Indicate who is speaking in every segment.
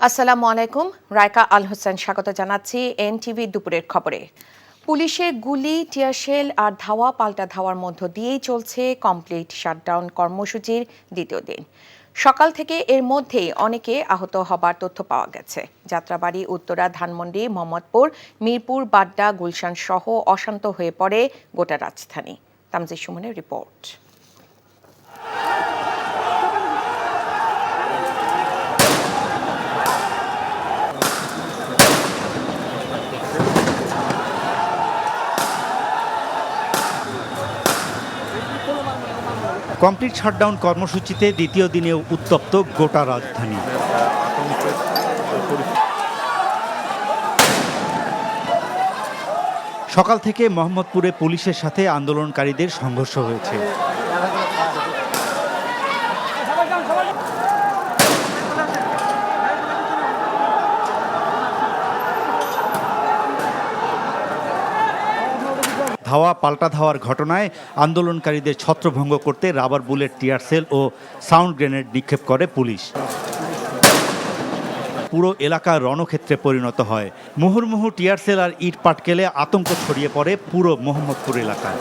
Speaker 1: আসসালামু আলাইকুম। রায়কা আল হোসেন স্বাগত জানাচ্ছি এনটিভি দুপুরের খবরে। পুলিশের গুলি, টিয়ারশেল আর ধাওয়া পাল্টা ধাওয়ার মধ্য দিয়েই চলছে কমপ্লিট শাটডাউন কর্মসূচির দ্বিতীয় দিন। সকাল থেকে এর মধ্যেই অনেকে আহত হবার তথ্য পাওয়া গেছে। যাত্রাবাড়ি, উত্তরা, ধানমন্ডি, মোহাম্মদপুর, মিরপুর, বাড্ডা, গুলশান সহ অশান্ত হয়ে পড়ে গোটা রাজধানী। তামজিদ সুমনের রিপোর্ট।
Speaker 2: কমপ্লিট শাটডাউন কর্মসূচিতে দ্বিতীয় দিনেও উত্তপ্ত গোটা রাজধানী। সকাল থেকে মোহাম্মদপুরে পুলিশের সাথে আন্দোলনকারীদের সংঘর্ষ হয়েছে। ধাওয়া পাল্টা ধাওয়ার ঘটনায় আন্দোলনকারীদের ছত্রভঙ্গ করতে রাবার বুলেট, টিয়ারশেল ও সাউন্ড গ্রেনেড নিক্ষেপ করে পুলিশ। পুরো এলাকা রণক্ষেত্রে পরিণত হয়। মুহুর্মুহু টিয়ারশেল আর ইট পাটকেলে আতঙ্ক ছড়িয়ে পড়ে পুরো মোহাম্মদপুর এলাকায়।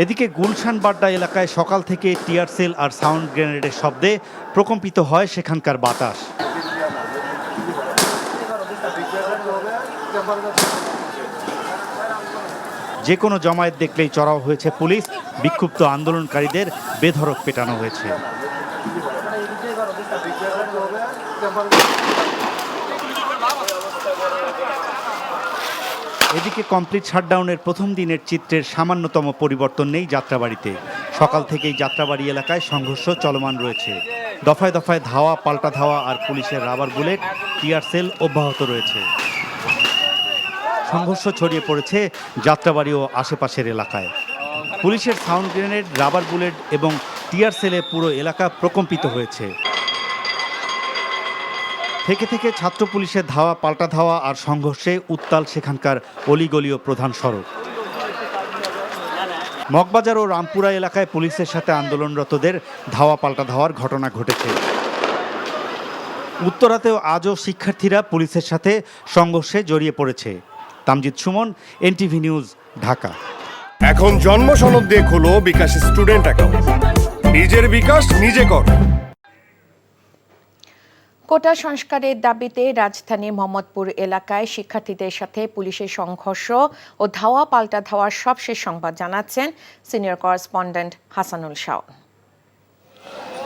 Speaker 2: এদিকে গুলশান বাড্ডা এলাকায় সকাল থেকে টিয়ারশেল আর সাউন্ড গ্রেনেডের শব্দে প্রকম্পিত হয় সেখানকার বাতাস। যে কোনো জমায়েত দেখলেই চড়াও হয়েছে পুলিশ, বিক্ষুব্ধ আন্দোলনকারীদের বেধড়ক পেটানো হয়েছে। এদিকে কমপ্লিট শাটডাউনের প্রথম দিনের চিত্রের সামান্যতম পরিবর্তন নেই যাত্রাবাড়িতে। সকাল থেকেই যাত্রাবাড়ি এলাকায় সংঘর্ষ চলমান রয়েছে। দফায় দফায় ধাওয়া পাল্টা ধাওয়া আর পুলিশের রাবার বুলেট, টিয়ারশেল অব্যাহত রয়েছে। সংঘর্ষ ছড়িয়ে পড়েছে যাত্রাবাড়ি ও আশেপাশের এলাকায়। পুলিশের সাউন্ড গ্রেনেড, রাবার বুলেট এবং টিয়ারশেলে পুরো এলাকা প্রকম্পিত হয়েছে। থেকে থেকে ছাত্র পুলিশের ধাওয়া পাল্টা ধাওয়া আর সংঘর্ষে উত্তাল সেখানকার অলিগলি ও প্রধান সড়ক। মগবাজার ও রামপুরা এলাকায় পুলিশের সাথে আন্দোলনরতদের ধাওয়া পাল্টা ধাওয়ার ঘটনা ঘটেছে। উত্তরাতেও আজও শিক্ষার্থীরা পুলিশের সাথে সংঘর্ষে জড়িয়ে পড়েছে। Tamjid Suman, NTV news, Dhaka.
Speaker 3: এখন জন্ম সনদ দিয়ে খোলো বিকাশ স্টুডেন্ট অ্যাকাউন্ট। নিজের বিকাশ নিজে কর।
Speaker 1: কোটা সংস্কারের দাবিতে রাজধানীর মোহাম্মদপুর এলাকায় শিক্ষার্থীদের সাথে পুলিশের সংঘর্ষ ও ধাওয়া পাল্টা ধাওয়ার সবশেষ সংবাদ জানাচ্ছেন senior correspondent Hasanul Shaon.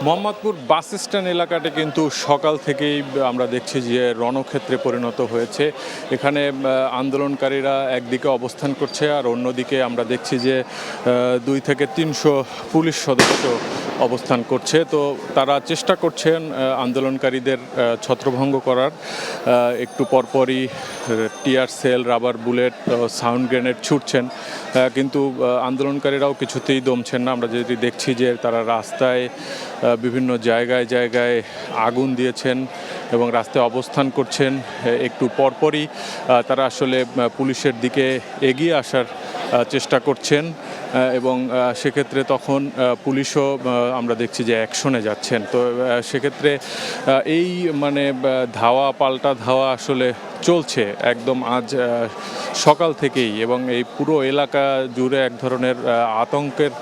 Speaker 4: Mohammadpur bus stand এলাকাটা কিন্তু সকাল থেকেই আমরা দেখছি যে রণক্ষেত্রে পরিণত হয়েছে। এখানে আন্দোলনকারীরা একদিকে অবস্থান করছে আর অন্যদিকে আমরা দেখছি যে 2 থেকে 300 পুলিশ সদস্য অবস্থান করছে। তো তারা চেষ্টা করছেন আন্দোলনকারীদের ছত্রভঙ্গ করার। একটু পরপরই tear shell, rubber bullet, sound grenade ছুটছেন, কিন্তু আন্দোলনকারীরাও কিছুতেই দমছেন না। আমরা যদি দেখছি যে তারা রাস্তায় বিভিন্ন জায়গায় জায়গায় আগুন দিয়েছেন এবং রাস্তায় অবস্থান করছেন। একটু পরপরই তারা আসলে পুলিশের দিকে এগিয়ে আসার চেষ্টা করছেন এবং সেক্ষেত্রে তখন পুলিশও আমরা দেখছি যে অ্যাকশনে যাচ্ছেন। তো সেক্ষেত্রে এই ধাওয়া পাল্টা ধাওয়া আসলে চলছে একদম আজ সকাল থেকেই, এবং এই পুরো এলাকা জুড়ে এক ধরনের আতঙ্কের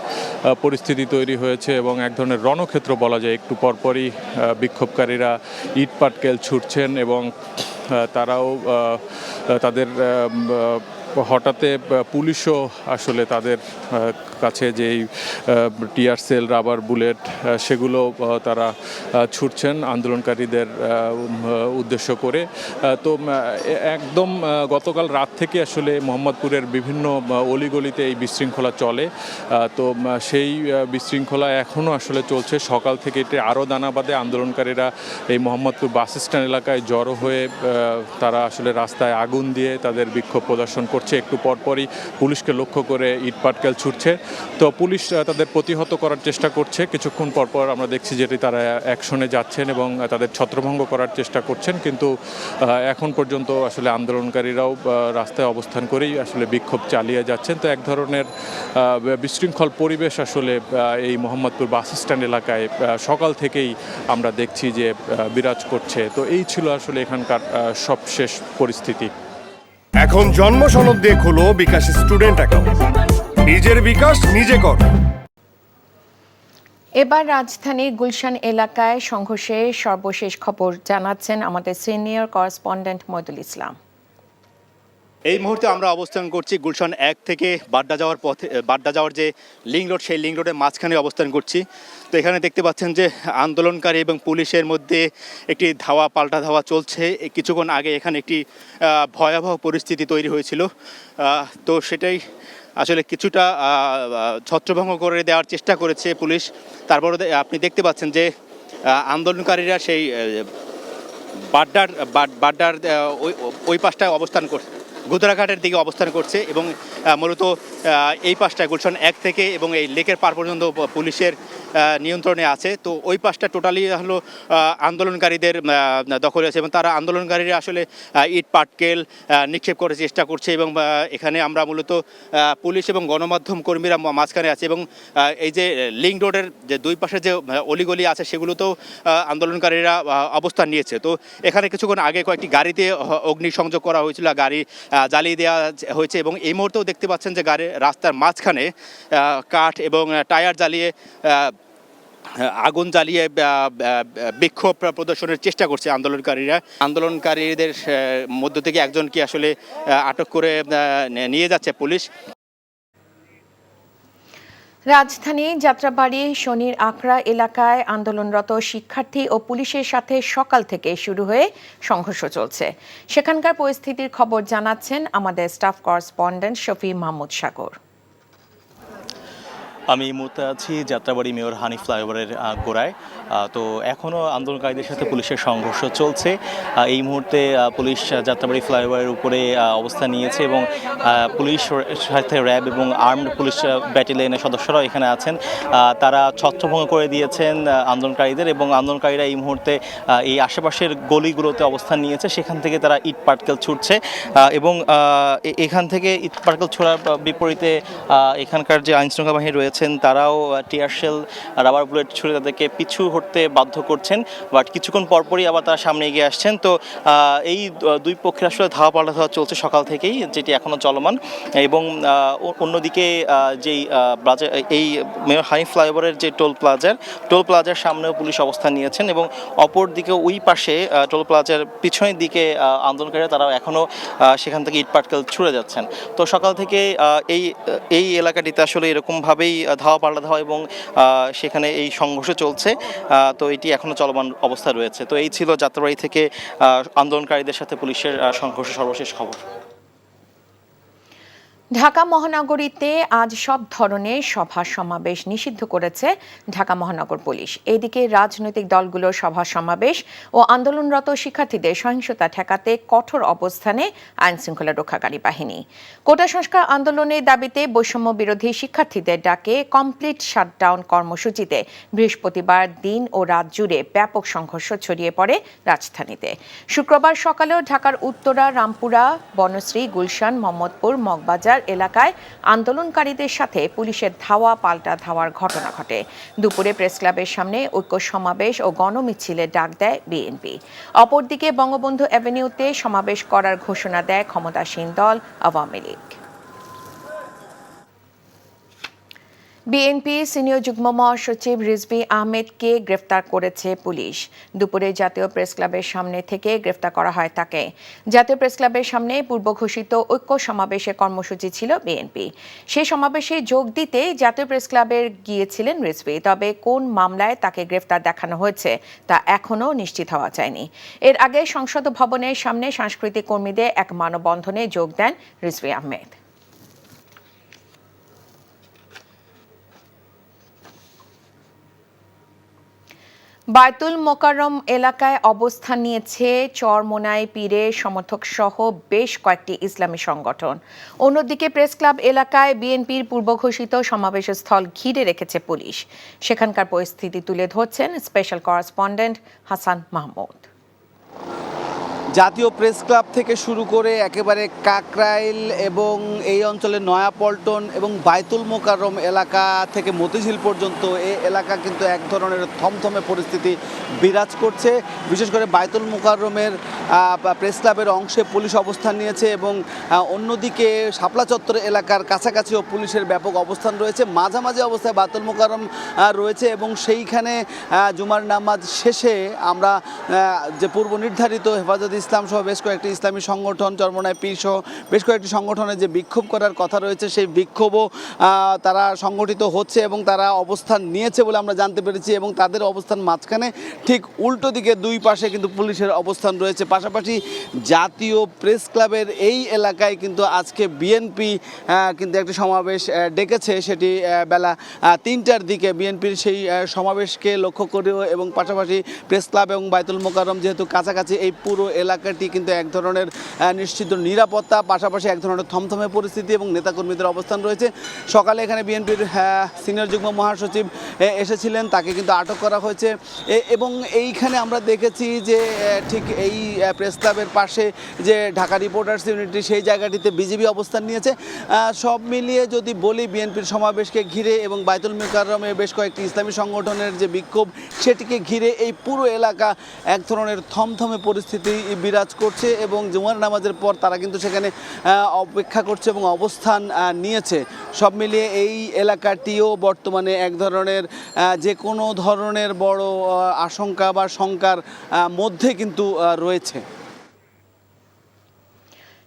Speaker 4: পরিস্থিতি তৈরি হয়েছে এবং এক ধরনের রণক্ষেত্র বলা যায়। একটু পরপরই বিক্ষোভকারীরা ইট পাটকেল ছুটছেন এবং তারাও তাদের হঠাৎ পুলিশও আসলে তাদের কাছে যেই টিয়ারশেল, রাবার বুলেট সেগুলো তারা ছুটছেন আন্দোলনকারীদের উদ্দেশ্য করে। তো একদম গতকাল রাত থেকে আসলে মোহাম্মদপুরের বিভিন্ন অলিগলিতে এই বিশৃঙ্খলা চলে। তো সেই বিশৃঙ্খলা এখনও আসলে চলছে। সকাল থেকে এটি আরও দানাবাদে আন্দোলনকারীরা এই মোহাম্মদপুর বাস স্ট্যান্ড এলাকায় জড়ো হয়ে তারা আসলে রাস্তায় আগুন দিয়ে তাদের বিক্ষোভ প্রদর্শন করছে। একটু পরপরই পুলিশকে লক্ষ্য করে ইট পাটকেল ছুটছে। তো পুলিশ তাদের প্রতিহত করার চেষ্টা করছে। কিছুক্ষণ পরপর আমরা দেখছি যেটি তারা অ্যাকশনে যাচ্ছেন এবং তাদের ছত্রভঙ্গ করার চেষ্টা করছেন, কিন্তু এখন পর্যন্ত আসলে আন্দোলনকারীরাও রাস্তায় অবস্থান করেই আসলে বিক্ষোভ চালিয়ে যাচ্ছেন। তো এক ধরনের বিশৃঙ্খল পরিবেশ আসলে এই মোহাম্মদপুর বাস স্ট্যান্ড এলাকায় সকাল থেকেই আমরা দেখছি যে বিরাজ করছে। তো এই ছিল আসলে এখানকার সবশেষ পরিস্থিতি।
Speaker 3: এখন জন্ম সনদ দিয়ে খোলো বিকাশ স্টুডেন্ট অ্যাকাউন্ট। নিজের বিকাশ নিজে কর।
Speaker 1: এবার রাজধানীর গুলশান এলাকায় সংঘর্ষের সর্বশেষ খবর জানাচ্ছেন আমাদের সিনিয়র করেসপন্ডেন্ট মইদুল ইসলাম।
Speaker 2: এই মুহূর্তে আমরা অবস্থান করছি গুলশান 1 থেকে বাড্ডা যাওয়ার পথে, বাড্ডা যাওয়ার যে লিংক রোড, সেই লিংক রোডের মাঝখানে অবস্থান করছি। তো এখানে দেখতে পাচ্ছেন যে আন্দোলনকারী এবং পুলিশের মধ্যে একটি ধাওয়া পাল্টা ধাওয়া চলছে। কিছুক্ষণ আগে এখানে একটি ভয়াবহ পরিস্থিতি তৈরি হয়েছিল। তো সেটাই আসলে কিছুটা ছত্রভঙ্গ করে দেওয়ার চেষ্টা করেছে পুলিশ। তারপরে আপনি দেখতে পাচ্ছেন যে আন্দোলনকারীরা সেই বাড্ডার ওই পাশটায় অবস্থান করছে, গুদরাঘাটের দিকে অবস্থান করছে এবং মূলত এই পাশটায় গুলশান 1 থেকে এবং এই লেকের পার পর্যন্ত পুলিশের নিয়ন্ত্রণে আছে। তো ওই পাশটা টোটালি হলো আন্দোলনকারীদের দখলে আছে এবং তারা আন্দোলনকারীরা আসলে ইট পাটকেল নিক্ষেপ করার চেষ্টা করছে এবং এখানে আমরা মূলত পুলিশ এবং গণমাধ্যম কর্মীরা মাঝখানে আছে এবং এই যে লিংক রোডের যে দুই পাশে যে অলিগলি আছে সেগুলোতেও আন্দোলনকারীরা অবস্থান নিয়েছে। তো এখানে কিছুক্ষণ আগে কয়েকটি গাড়িতে অগ্নিসংযোগ করা হয়েছিল, গাড়ি জ্বালিয়ে দেওয়া হয়েছে এবং এই মুহূর্তেও দেখতে পাচ্ছেন যে রাস্তার মাঝখানে কাঠ এবং টায়ার জ্বালিয়ে আগুন জ্বালিয়ে বিক্ষোভ প্রদর্শনের চেষ্টা করছে আন্দোলনকারীরা। আন্দোলনকারীদের মধ্য থেকে একজনকে আসলে আটক করে নিয়ে যাচ্ছে পুলিশ।
Speaker 1: রাজধানী যাত্রাবাড়ি শনির আকড়া এলাকায় আন্দোলনরত শিক্ষার্থী ও পুলিশের সাথে সকাল থেকে শুরু হয়ে সংঘর্ষ চলছে। সেখানকার পরিস্থিতির খবর জানাচ্ছেন আমাদের স্টাফ করেসপন্ডেন্ট শফি মাহমুদ সাগর।
Speaker 5: আমি এই মুহূর্তে আছি যাত্রাবাড়ি মেয়র হানিফ ফ্লাইওভারের গোড়ায়। তো এখনও আন্দোলনকারীদের সাথে পুলিশের সংঘর্ষ চলছে। এই মুহূর্তে পুলিশ যাত্রাবাড়ি ফ্লাইওভারের উপরে অবস্থান নিয়েছে এবং পুলিশ সাথে র্যাব এবং আর্মড পুলিশ ব্যাটালিয়নের সদস্যরাও এখানে আছেন। তারা ছত্রভঙ্গ করে দিয়েছেন আন্দোলনকারীদের এবং আন্দোলনকারীরা এই মুহূর্তে এই আশেপাশের গলিগুলোতে অবস্থান নিয়েছে। সেখান থেকে তারা ইট পাটকেল ছুটছে এবং এখান থেকে ইট পাটকেল ছোড়ার বিপরীতে এখানকার যে আইনশৃঙ্খলা বাহিনী রয়েছে তারাও টিয়ারশেল, রাবার বুলেট ছুড়ে তাদেরকে পিছু হটতে বাধ্য করছেন। বাট কিছুক্ষণ পরপরই আবার তারা সামনে এগিয়ে আসছেন। তো এই দুই পক্ষের আসলে ধাওয়া পাল্টা ধাওয়া চলছে সকাল থেকেই, যেটি এখনও চলমান। এবং অন্যদিকে যেই এই মেয়র হানিফ ফ্লাইওভারের যে টোল প্লাজার সামনেও পুলিশ অবস্থান নিয়েছেন এবং অপর দিকে ওই পাশে টোল প্লাজার পিছনের দিকে আন্দোলনকারীরা তারাও এখনও সেখান থেকে ইটপাটকেল ছুড়ে যাচ্ছেন। তো সকাল থেকে এই এলাকাটিতে আসলে এরকমভাবেই ধাওয়া পাল্টা ধাওয়া এবং সেখানে এই সংঘর্ষ চলছে। তো এটি এখনও চলমান অবস্থায় রয়েছে। তো এই ছিল যাত্রাবাড়ি থেকে আন্দোলনকারীদের সাথে পুলিশের সংঘর্ষের সর্বশেষ খবর।
Speaker 1: ঢাকা মহানগরীতে আজ সব ধরনের সভা সমাবেশ নিষিদ্ধ করেছে ঢাকা মহানগর পুলিশ। এদিকে রাজনৈতিক দলগুলোর সভা সমাবেশ ও আন্দোলনরত শিক্ষার্থীদের সহিংসতা ঠেকাতে কঠোর অবস্থানে আইনশৃঙ্খলা রক্ষাকারী বাহিনী। কোটা সংস্কার আন্দোলনের দাবিতে বৈষম্য বিরোধী শিক্ষার্থীদের ডাকে কমপ্লিট শাটডাউন কর্মসূচিতে বৃহস্পতিবার দিন ও রাত জুড়ে ব্যাপক সংঘর্ষ ছড়িয়ে পড়ে রাজধানীতে। শুক্রবার সকালেও ঢাকার উত্তরা, রামপুরা, বনশ্রী, গুলশান, মোহাম্মদপুর, মগবাজার এলাকায় আন্দোলনকারীদের সাথে পুলিশের ধাওয়া পাল্টা ধাওয়ার ঘটনা ঘটে। দুপুরে প্রেস ক্লাবের সামনে ঐক্য সমাবেশ ও গণমিছিলের ডাক দেয় বিএনপি। অপরদিকে বঙ্গবন্ধু অ্যাভিনিউতে সমাবেশ করার ঘোষণা দেয় ক্ষমতাসীন দল আওয়ামী লীগ। বিএনপি সিনিয়র যুগ্ম মহাসচিব রিজভী আহমেদকে গ্রেফতার করেছে পুলিশ। দুপুরে জাতীয় প্রেস ক্লাবের সামনে থেকে গ্রেফতার করা হয় তাকে। জাতীয় প্রেস ক্লাবের সামনে পূর্ব ঘোষিত ঐক্য সমাবেশের কর্মসূচি ছিল বিএনপি। সেই সমাবেশে যোগ দিতে জাতীয় প্রেস ক্লাবে গিয়েছিলেন রিজভী। তবে কোন মামলায় তাকে গ্রেফতার দেখানো হয়েছে তা এখনও নিশ্চিত হওয়া যায়নি। এর আগে সংসদ ভবনের সামনে সাংস্কৃতিক কর্মীদের এক মানববন্ধনে যোগ দেন রিজভী আহমেদ। বায়তুল মোকাররম এলাকায় অবস্থান নিয়েছে চরমোনাই পীরের সমর্থক সহ বেশ কয়েকটি ইসলামী সংগঠন। অন্যদিকে প্রেস ক্লাব এলাকায় বিএনপির পূর্বঘোষিত সমাবেশস্থল ঘিরে রেখেছে পুলিশ। সেখানকার পরিস্থিতি তুলে ধরছেন স্পেশাল করেসপন্ডেন্ট হাসান মাহমুদ।
Speaker 6: জাতীয় প্রেস ক্লাব থেকে শুরু করে একেবারে কাকরাইল এবং এই অঞ্চলের নয়াপল্টন এবং বায়তুল মোকাররম এলাকা থেকে মতিঝিল পর্যন্ত এই এলাকা কিন্তু এক ধরনের থমথমে পরিস্থিতি বিরাজ করছে। বিশেষ করে বায়তুল মোকাররমের প্রেস ক্লাবের অংশে পুলিশ অবস্থান নিয়েছে এবং অন্যদিকে শাপলা চত্বর এলাকার কাছাকাছিও পুলিশের ব্যাপক অবস্থান রয়েছে। মাঝামাঝি অবস্থায় বায়তুল মোকাররম রয়েছে এবং সেইখানে জুমার নামাজ শেষে আমরা যে পূর্ব নির্ধারিত হেফাজত ইসলাম সহ বেশ কয়েকটি ইসলামী সংগঠন, চরমোনাই পীর সহ বেশ কয়েকটি সংগঠনের যে বিক্ষোভ করার কথা রয়েছে সেই বিক্ষোভও তারা সংগঠিত হচ্ছে এবং তারা অবস্থান নিয়েছে বলে আমরা জানতে পেরেছি। এবং তাদের অবস্থান মাঝখানে ঠিক উল্টো দিকে দুই পাশে কিন্তু পুলিশের অবস্থান রয়েছে। পাশাপাশি জাতীয় প্রেস ক্লাবের এই এলাকায় কিন্তু আজকে বিএনপি কিন্তু একটি সমাবেশ ডেকেছে, সেটি বেলা 3টার দিকে বিএনপির সেই সমাবেশকে লক্ষ্য করেও এবং পাশাপাশি প্রেস ক্লাব এবং বায়তুল মোকাররম যেহেতু কাছাকাছি, এই পুরো এলাকাটি কিন্তু এক ধরনের নিশ্চিত নিরাপত্তা, পাশাপাশি এক ধরনের থমথমে পরিস্থিতি এবং নেতাকর্মীদের অবস্থান রয়েছে। সকালে এখানে বিএনপির সিনিয়র যুগ্ম মহাসচিব এসেছিলেন, তাকে কিন্তু আটক করা হয়েছে। এবং এইখানে আমরা দেখেছি যে ঠিক এই প্রেস ক্লাবের পাশে যে ঢাকা রিপোর্টার্স ইউনিটি, সেই জায়গাটিতে বিজিবি অবস্থান নিয়েছে। সব মিলিয়ে যদি বলি, বিএনপির সমাবেশকে ঘিরে এবং বায়তুল মোকাররমে বেশ কয়েকটি ইসলামী সংগঠনের যে বিক্ষোভ, সেটিকে ঘিরে এই পুরো এলাকা এক ধরনের থমথমে পরিস্থিতি বিরাজ করছে এবং জুমার নামাজের পর তারা কিন্তু সেখানে অপেক্ষা করছে এবং অবস্থান নিয়েছে। সব মিলিয়ে এই এলাকাটিও বর্তমানে এক ধরনের যে কোনো ধরনের বড় আশঙ্কা বা শঙ্কার মধ্যে কিন্তু রয়েছে।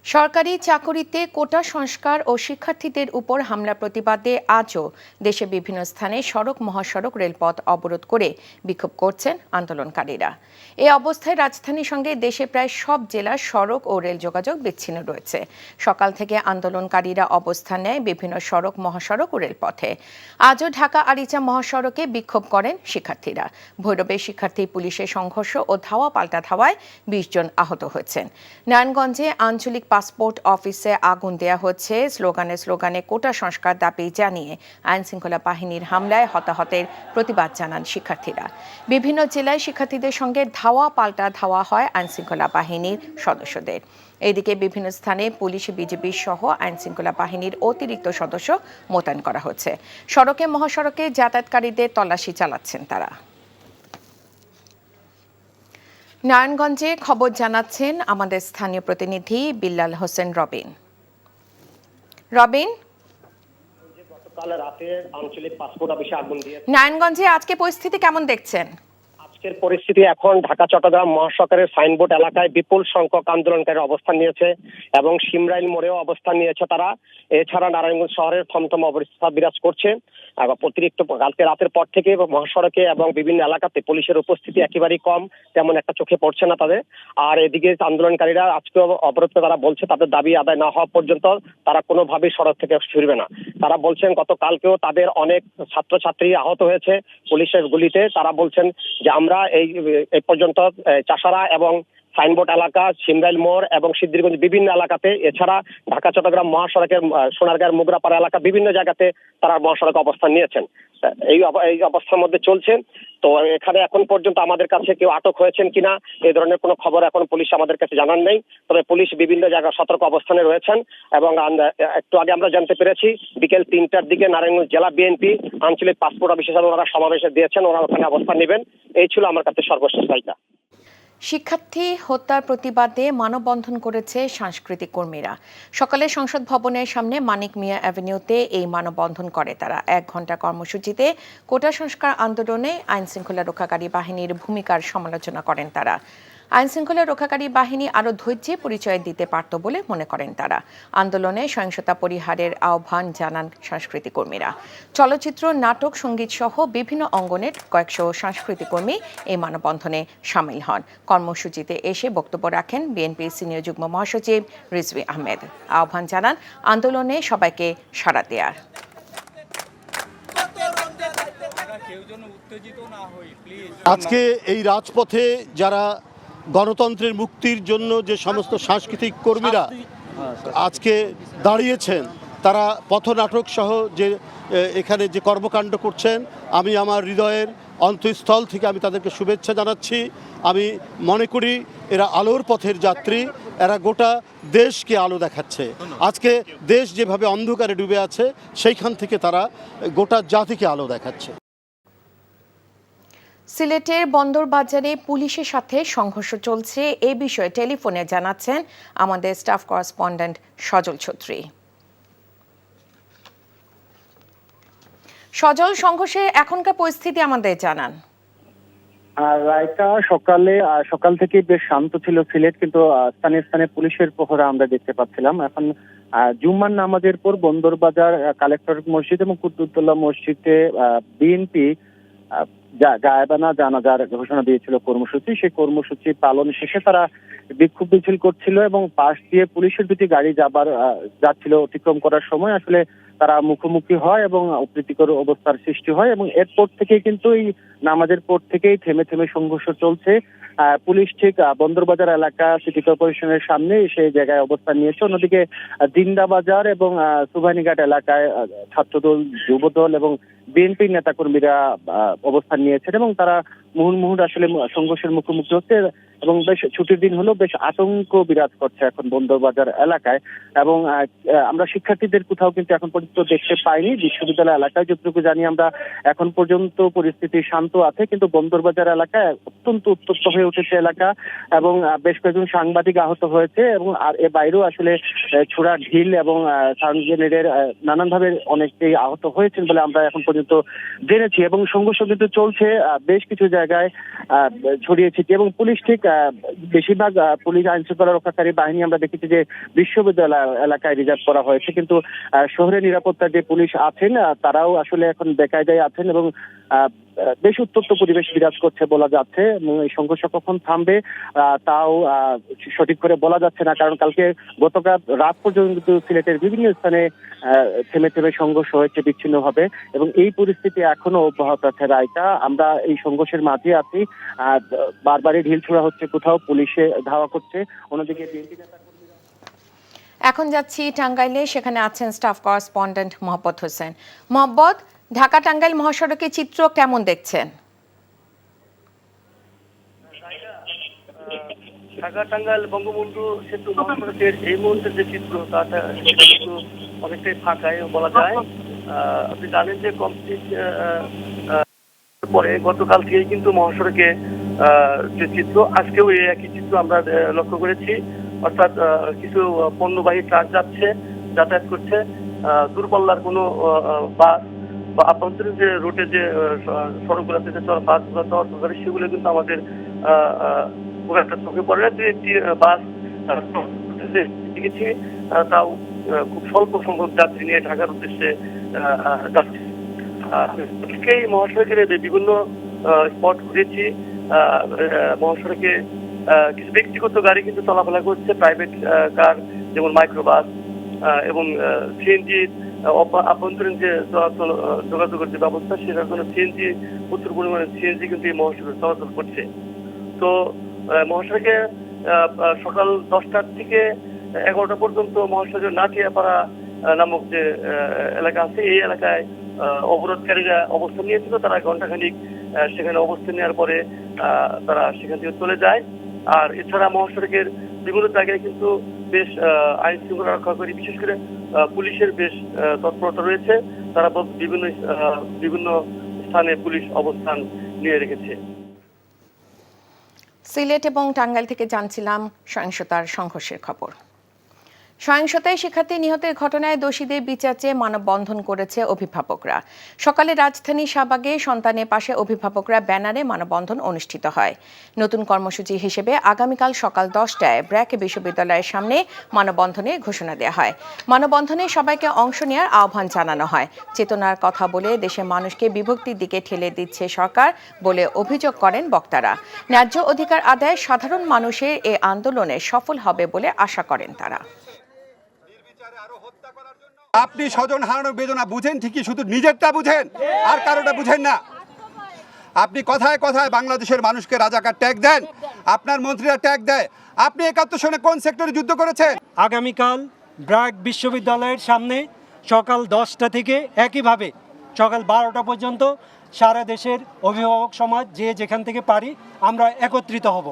Speaker 1: সরকারি চাকুরিতে কোটা সংস্কার ও শিক্ষার্থীদের উপর হামলার প্রতিবাদে আজও দেশে বিভিন্ন স্থানে সড়ক, মহাসড়ক, রেলপথ অবরোধ করে বিক্ষোভ করছেন আন্দোলনকারীরা। এই অবস্থায় রাজধানীর সঙ্গে দেশে প্রায় সব জেলার সড়ক ও রেল যোগাযোগ বিচ্ছিন্ন রয়েছে। সকাল থেকে আন্দোলনকারীরা অবস্থান নেয় বিভিন্ন সড়ক, মহাসড়ক ও রেলপথে। আজও ঢাকা আরিচা মহাসড়কে বিক্ষোভ করেন শিক্ষার্থীরা। ভৈরবে শিক্ষার্থী পুলিশের সংঘর্ষ ও ধাওয়া পাল্টা ধাওয়ায় 20 জন আহত হয়েছেন। নারায়ণগঞ্জে আঞ্চলিক পাসপোর্ট অফিসে আগুন দেয়া হচ্ছে। স্লোগানে কোটা সংস্কার দাবি জানিয়ে আইনশৃঙ্খলা বাহিনীর হামলায় হতাহতের প্রতিবাদ জানান শিক্ষার্থীরা। বিভিন্ন জেলায় শিক্ষার্থীদের সঙ্গে ধাওয়া পাল্টা ধাওয়া হয় আইনশৃঙ্খলা বাহিনীর সদস্যদের। এদিকে বিভিন্ন স্থানে পুলিশ, বিজিবি সহ আইনশৃঙ্খলা বাহিনীর অতিরিক্ত সদস্য মোতায়েন করা হচ্ছে। সড়কে, মহাসড়কে যাতায়াতকারীদের তল্লাশি চালাচ্ছেন তারা। নারায়ণগঞ্জে খবর জানাচ্ছেন আমাদের স্থানীয় প্রতিনিধি বিল্লাল হোসেন রবিন।
Speaker 7: গতকাল রাতে আঞ্চলিক পাসপোর্ট অফিসে আগুন দিয়ে
Speaker 1: নারায়ণগঞ্জে আজকে পরিস্থিতি কেমন দেখছেন?
Speaker 7: আজকের পরিস্থিতি এখন ঢাকা চট্টগ্রাম মহাসড়কের সাইনবোর্ড এলাকায় বিপুল সংখ্যক আন্দোলনকারী অবস্থান নিয়েছে এবং সিমরাইল মোড়েও অবস্থান নিয়েছে তারা। এছাড়া নারায়ণগঞ্জ শহরের থমথম অবস্থা বিরাজ করছে। অতিরিক্ত কালকে রাতের পর থেকে মহাসড়কে এবং বিভিন্ন এলাকাতে পুলিশের উপস্থিতি একেবারেই কম, তেমন একটা চোখে পড়ছে না তাদের। আর এদিকে আন্দোলনকারীরা আজকে অবরোধে তারা বলছে তাদের দাবি আদায় না হওয়া পর্যন্ত তারা কোনোভাবেই সড়ক থেকে ফিরবে না। তারা বলছেন গতকালকেও তাদের অনেক ছাত্রছাত্রী আহত হয়েছে পুলিশের গুলিতে। তারা বলছেন যে আমরা এই পর্যন্ত চাষারা এবং সাইনবোর্ড এলাকা, সিমরাইল মোড় এবং সিদ্ধিরগঞ্জ বিভিন্ন এলাকাতে, এছাড়া ঢাকা চট্টগ্রাম মহাসড়কের সোনারগাঁর মুগরাপাড়া এলাকা বিভিন্ন জায়গাতে তারা মহাসড়কে অবস্থান নিয়েছেন। এই অবস্থার মধ্যে চলছে। তো এখানে এখন পর্যন্ত আমাদের কাছে কেউ আটক হয়েছেন কিনা এই ধরনের কোনো খবর এখন পুলিশ আমাদের কাছে জানান নেই। তবে পুলিশ বিভিন্ন জায়গায় সতর্ক অবস্থানে রয়েছেন এবং একটু আগে আমরা জানতে পেরেছি বিকেল 3টার দিকে নারায়ণগঞ্জ জেলা বিএনপি আঞ্চলিক পাসপোর্ট অফিসে ওনারা সমাবেশে দিয়েছেন, ওনারা ওখানে অবস্থান নেবেন। এই ছিল আমার কাছে সর্বশেষ তালিকা।
Speaker 1: শিক্ষার্থী হত্যার প্রতিবাদে মানববন্ধন করেছে সাংস্কৃতিক কর্মীরা। সকালে সংসদ ভবনের সামনে মানিক মিয়া অ্যাভিনিউতে এই মানববন্ধন করে তারা। 1 ঘণ্টা কর্মসূচিতে কোটা সংস্কার আন্দোলনে আইনশৃঙ্খলা রক্ষাকারী বাহিনীর ভূমিকার সমালোচনা করেন তারা। আইনশৃঙ্খলা রক্ষাকারী বাহিনী আরও ধৈর্যের পরিচয় দিতে পারত বলে মনে করেন তারা। আন্দোলনে সহিংসতা পরিহারের আহ্বান জানান সাংস্কৃতিক কর্মীরা। চলচ্চিত্র, নাটক, সঙ্গীত সহ বিভিন্ন অঙ্গনের কয়েকশো সাংস্কৃতিক কর্মী এই মানববন্ধনে সামিল হন। কর্মসূচিতে এসে বক্তব্য রাখেন বিএনপির সিনিয়র যুগ্ম মহাসচিব রিজভী আহমেদ। আহ্বান জানান আন্দোলনে সবাইকে সাড়া দেয়ার।
Speaker 8: আজকে এই রাজপথে যারা গণতন্ত্রের মুক্তির জন্য যে সমস্ত সাংস্কৃতিক কর্মীরা আজকে দাঁড়িয়েছেন, তারা পথনাটক সহ যে এখানে যে কর্মকাণ্ড করছেন, আমি আমার হৃদয়ের অন্তঃস্থল থেকে আমি তাদেরকে শুভেচ্ছা জানাচ্ছি। আমি মনে করি এরা আলোর পথের যাত্রী, এরা গোটা দেশকে আলো দেখাচ্ছে। আজকে দেশ যেভাবে অন্ধকারে ডুবে আছে, সেইখান থেকে তারা গোটা জাতিকে আলো দেখাচ্ছে।
Speaker 1: সিলেটের বন্দরবাজারে পুলিশের সাথে সংঘর্ষ চলছে, এ বিষয়ে টেলিফোনে জানাচ্ছেন আমাদের স্টাফ করেসপন্ডেন্ট সজল ছত্রী। সজল, সংঘর্ষের এখনকার পরিস্থিতি আমাদের জানান।
Speaker 9: রায়কা সকাল থেকে বেশ শান্ত ছিল সিলেট, কিন্তু স্থানে স্থানে পুলিশের প্রহরা আমরা দেখতে পাচ্ছিলাম। এখন জুম্মার নামাজের পর বন্দরবাজার কালেক্টর মসজিদ এবং কুতুবুল্লাহ মসজিদে বিএনপি গায়েবানা জানাজার ঘোষণা দিয়েছিল কর্মসূচি। সেই কর্মসূচি পালন শেষে তারা বিক্ষোভ মিছিল করছিল এবং পাশ দিয়ে পুলিশের দুটি গাড়ি যাচ্ছিল। অতিক্রম করার সময় আসলে তারা মুখোমুখি হয় এবং অপ্রীতিকর অবস্থার সৃষ্টি হয় এবং এরপর থেকেই কিন্তু এই নামাজের পর থেকেই থেমে থেমে সংঘর্ষ চলছে। পুলিশ ঠিক বন্দরবাজার এলাকা সিটি কর্পোরেশনের সামনে সেই জায়গায় অবস্থান নিয়েছে। অন্যদিকে দিন্দা বাজার এবং সুবানীঘাট এলাকায় ছাত্রদল, যুবদল এবং বিএনপি নেতাকর্মীরা অবস্থান নিয়েছেন এবং তারা মুহুর্মুহুর আসলে সংঘর্ষের মুখোমুখি হচ্ছে এবং বেশ ছুটির দিন হলো বেশ আতঙ্ক বিরাজ করছে এখন বন্দরবাজার এলাকায়। এবং আমরা শিক্ষার্থীদের কোথাও কিন্তু এখন পর্যন্ত দেখতে পাইনি। বিশ্ববিদ্যালয় এলাকায় যতটুকু জানি আমরা এখন পর্যন্ত পরিস্থিতি শান্ত আছে, কিন্তু বন্দরবাজার এলাকায় অত্যন্ত উত্তপ্ত হয়ে উঠেছে এলাকা এবং বেশ কয়েকজন সাংবাদিক আহত হয়েছে এবং আর এর বাইরেও আসলে ছোড়া ঢিল এবং সাউন্ড গ্রেনেডের নানানভাবে অনেকেই আহত হয়েছেন বলে আমরা এখন পর্যন্ত জেনেছি। এবং সংঘর্ষ কিন্তু চলছে বেশ কিছু জায়গায় ছড়িয়ে ছিটিয়ে এবং পুলিশ ঠিক বেশিরভাগ পুলিশ আইন শৃঙ্খলা রক্ষাকারী বাহিনী আমরা দেখেছি যে বিশ্ববিদ্যালয় এলাকায় রিজার্ভ করা হয়েছে, কিন্তু শহরের নিরাপত্তার যে পুলিশ আছেন তারাও আসলে এখন বেকায়দায় আছেন এবং বেশ উত্তপ্ত পরিবেশ বিরাজ করছে বলা যাচ্ছে। এই সংঘর্ষ কখন থামবে তাও সঠিক করে বলা যাচ্ছে না, কারণ কালকে গতকাল রাত পর্যন্ত সিলেটের বিভিন্ন স্থানে থেমে থেমে সংঘর্ষ হয়েছে বিচ্ছিন্নভাবে এবং এই পরিস্থিতি এখনো অব্যাহত আছে। রায়কা, আমরা এই সংঘর্ষের মাঝে আছি, বারবারই ঢিল ছোড়া হচ্ছে, কোথাও পুলিশে ধাওয়া করছে, অন্যদিকে বিএনপি নেতা।
Speaker 1: এখন যাচ্ছি টাঙ্গাইলে, সেখানে আছেন স্টাফ করেসপন্ডেন্ট মোহাম্মদ হোসেন। মোহাম্মদ, ঢাকা টাঙ্গাইল মহাসড়কের চিত্র কেমন দেখছেন?
Speaker 10: ঢাকা টাঙ্গাইল বঙ্গবন্ধু সেতু মহাসড়কের এই মুহূর্তে যে চিত্র সেটা কিন্তু অনেকটাই ফাঁকাই বলা যায়। আপনি জানেন যে কমপ্লিট পরে গতকাল থেকে কিন্তু মহাসড়কে যে চিত্র, আজকেও এই একই চিত্র আমরা লক্ষ্য করেছি। অর্থাৎ কিছু পণ্যবাহী ট্রাক যাতায়াত করছে, দূরপাল্লার কোনো বাস বা আভ্যন্তরীণ যে রুটে যে সড়কগুলোতে যে বাসগুলো চলাচল করে সেগুলো কিন্তু আমাদের খুব একটা চোখে পড়ে না। একটি বাস দেখেছি, তাও খুব স্বল্প সংখ্যক যাত্রী নিয়ে ঢাকার উদ্দেশ্যে যাচ্ছে। এই মহাসড়কের বিভিন্ন স্পট ঘুরেছি। মহাসড়কে কিছু ব্যক্তিগত গাড়ি কিন্তু চলাফেরা করছে, প্রাইভেট কার যেমন মাইক্রোবাস এবং সিএনজি আভ্যন্তরীণ যে চলাচল যোগাযোগের যে ব্যবস্থা সেটার জন্য সিএনজি প্রচুর পরিমাণে সিএনজি কিন্তু এই মহাসড়কে চলাচল করছে। তো মহাসড়কে সকাল 10টার থেকে 11টা পর্যন্ত মহাসড়কের নাটিয়াপাড়া নামক যে এলাকা আছে এই এলাকায় অবরোধকারীরা অবস্থান নিয়েছিল। তারা ঘণ্টাখানিক সেখানে অবস্থান নেওয়ার পরে তারা সেখান থেকে চলে যায়। আর এছাড়া মহাসড়কের বিভিন্ন জায়গায় কিন্তু বেশ আইন শৃঙ্খলা রক্ষাকারী, বিশেষ করে পুলিশের বেশ তৎপরতা রয়েছে। তারা বিভিন্ন স্থানে পুলিশ অবস্থান নিয়ে রেখেছে।
Speaker 1: সিলেট এবং টাঙ্গাইল থেকে জানছিলাম সহিংসতার সংঘর্ষের খবর। সহিংসতায় শিক্ষার্থী নিহতের ঘটনায় দোষীদের বিচার চেয়ে মানববন্ধন করেছে অভিভাবকরা। সকালে রাজধানী শাহবাগে সন্তানের পাশে অভিভাবকরা ব্যানারে মানববন্ধন অনুষ্ঠিত হয়। নতুন কর্মসূচি হিসেবে আগামীকাল সকাল 10টায় ব্র্যাক বিশ্ববিদ্যালয়ের সামনে মানববন্ধনের ঘোষণা দেওয়া হয়। মানববন্ধনে সবাইকে অংশ নেওয়ার আহ্বান জানানো হয়। চেতনার কথা বলে দেশের মানুষকে বিভক্তির দিকে ঠেলে দিচ্ছে সরকার বলে অভিযোগ করেন বক্তারা। ন্যায্য অধিকার আদায় সাধারণ মানুষের এই আন্দোলনে সফল হবে বলে আশা করেন তারা।
Speaker 11: আপনি স্বজন হারানোর বেদনা বুঝেন ঠিকই, শুধু নিজেরটা বুঝেন আর কারোটা বুঝেন না। আপনি কথায় কথায় বাংলাদেশের মানুষকে রাজাকার ট্যাগ দেন, আপনার মন্ত্রীরা ট্যাগ দেয়। আপনি 71 সনে কোন সেক্টরে যুদ্ধ করেছেন?
Speaker 12: আগামীকাল ব্র্যাক বিশ্ববিদ্যালয়ের সামনে সকাল 10টা থেকে একইভাবে সকাল 12টা পর্যন্ত সারা দেশের অভিভাবক সমাজ যে যেখান থেকে পারি আমরা একত্রিত হব।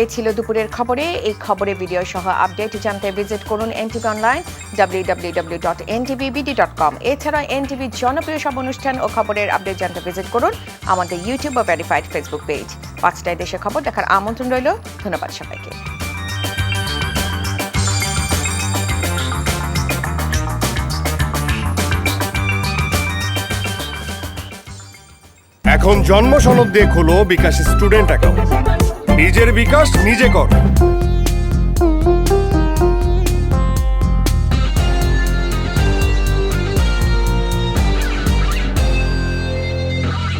Speaker 1: এই ছিল দুপুরের খবরে। এই খবরে ভিডিও সহ আপডেট জানতে ভিজিট করুন এনটিভি অনলাইন www.ntvbd.com। এছাড়া এনটিভির জনপ্রিয় সব অনুষ্ঠান ও খবরের আপডেট জানতে ভিজিট করুন আমাদের ইউটিউব বা ভেরিফাইড ফেসবুক পেজ। 5টায় দেশের খবর দেখার আমন্ত্রণ রইল। ধন্যবাদ সবাইকে।
Speaker 3: এখন জন্ম সনদ দিয়ে খোলো বিকাশ স্টুডেন্ট অ্যাকাউন্ট। নিজের বিকাশ নিজে কর।